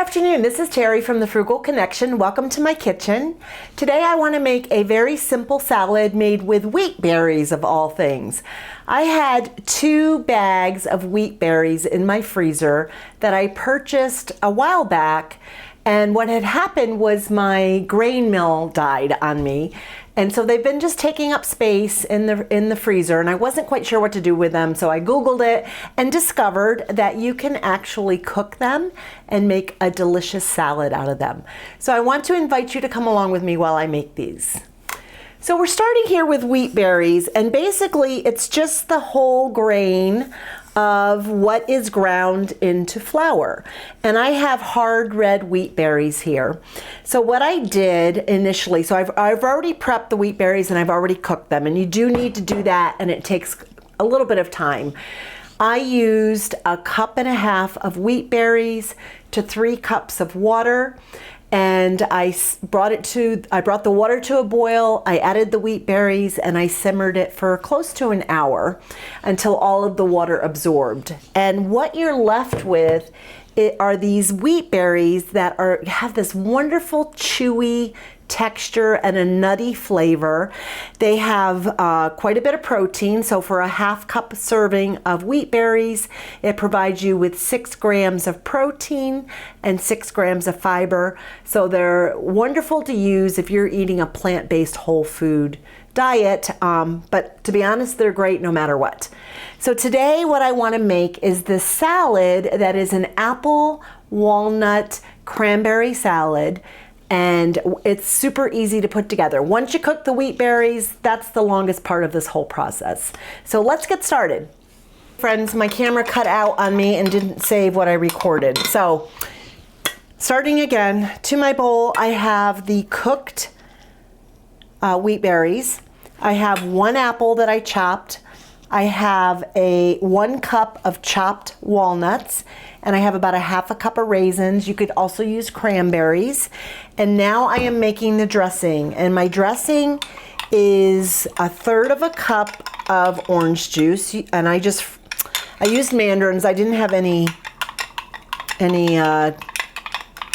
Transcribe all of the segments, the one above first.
Good afternoon, this is Terry from the Frugal Connection. Welcome to my kitchen. Today I want to make a very simple salad made with wheat berries of all things. I had 2 bags of wheat berries in my freezer that I purchased a while back, and what had happened was my grain mill died on me. And so they've been just taking up space in the freezer, and I wasn't quite sure what to do with them, so I Googled it and discovered that you can actually cook them and make a delicious salad out of them. So I want to invite you to come along with me while I make these. So we're starting here with wheat berries, and basically it's just the whole grain of what is ground into flour. And I have hard red wheat berries here. So what I did initially, so I've already prepped the wheat berries and I've already cooked them, and you do need to do that, and it takes a little bit of time. I used 1.5 cups of wheat berries to 3 cups of water, and I brought the water to a boil. I added the wheat berries and I simmered it for close to an hour until all of the water absorbed. And what you're left with are these wheat berries that have this wonderful chewy texture and a nutty flavor. They have quite a bit of protein. So for a 1/2 cup serving of wheat berries, it provides you with 6 grams of protein and 6 grams of fiber. So they're wonderful to use if you're eating a plant-based whole food diet. But to be honest, they're great no matter what. So today what I want to make is this salad that is an apple, walnut, cranberry salad. And it's super easy to put together. Once you cook the wheat berries, that's the longest part of this whole process. So let's get started. Friends, my camera cut out on me and didn't save what I recorded. So starting again, to my bowl, I have the cooked wheat berries. I have 1 apple that I chopped. I have 1 cup of chopped walnuts, and I have about 1/2 cup of raisins. You could also use cranberries. And now I am making the dressing, and my dressing is 1/3 cup of orange juice, and I used mandarins. I didn't have any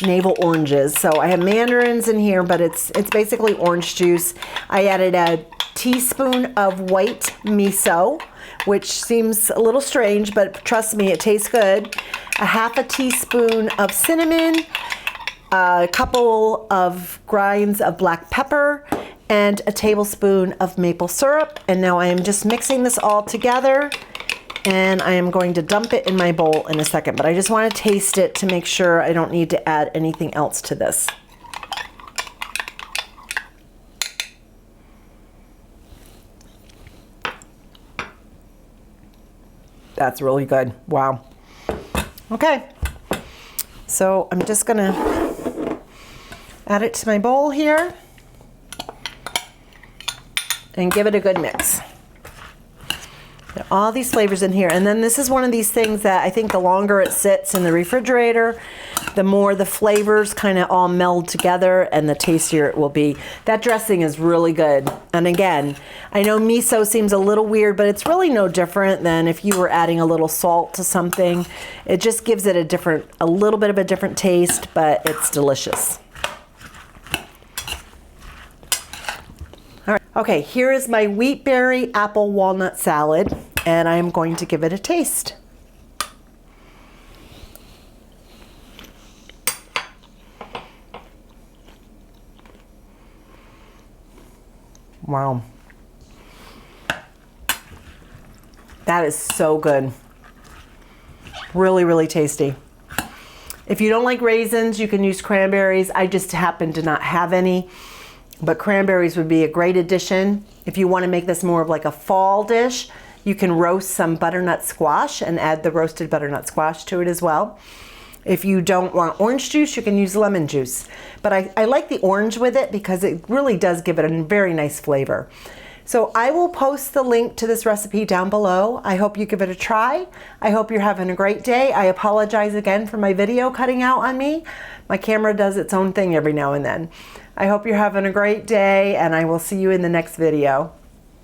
navel oranges, so I have mandarins in here, but it's basically orange juice. I added a teaspoon of white miso, which seems a little strange, but trust me, it tastes good. 1/2 teaspoon of cinnamon, a couple of grinds of black pepper, and a tablespoon of maple syrup. And now I am just mixing this all together, and I am going to dump it in my bowl in a second, but I just want to taste it to make sure I don't need to add anything else to this. That's really good. Wow. Okay. So I'm just gonna add it to my bowl here and give it a good mix. Get all these flavors in here. And then this is one of these things that I think the longer it sits in the refrigerator, the more the flavors kind of all meld together and the tastier it will be. That dressing is really good. And again, I know miso seems a little weird, but it's really no different than if you were adding a little salt to something. It just gives it a little bit of a different taste, but it's delicious. All right. Okay, here is my wheat berry apple walnut salad, and I am going to give it a taste. Wow. That is so good. Really, really tasty. If you don't like raisins, you can use cranberries. I just happen to not have any, but cranberries would be a great addition. If you want to make this more of like a fall dish, you can roast some butternut squash and add the roasted butternut squash to it as well. If you don't want orange juice, you can use lemon juice. But I like the orange with it because it really does give it a very nice flavor. So I will post the link to this recipe down below. I hope you give it a try. I hope you're having a great day. I apologize again for my video cutting out on me. My camera does its own thing every now and then. I hope you're having a great day, and I will see you in the next video.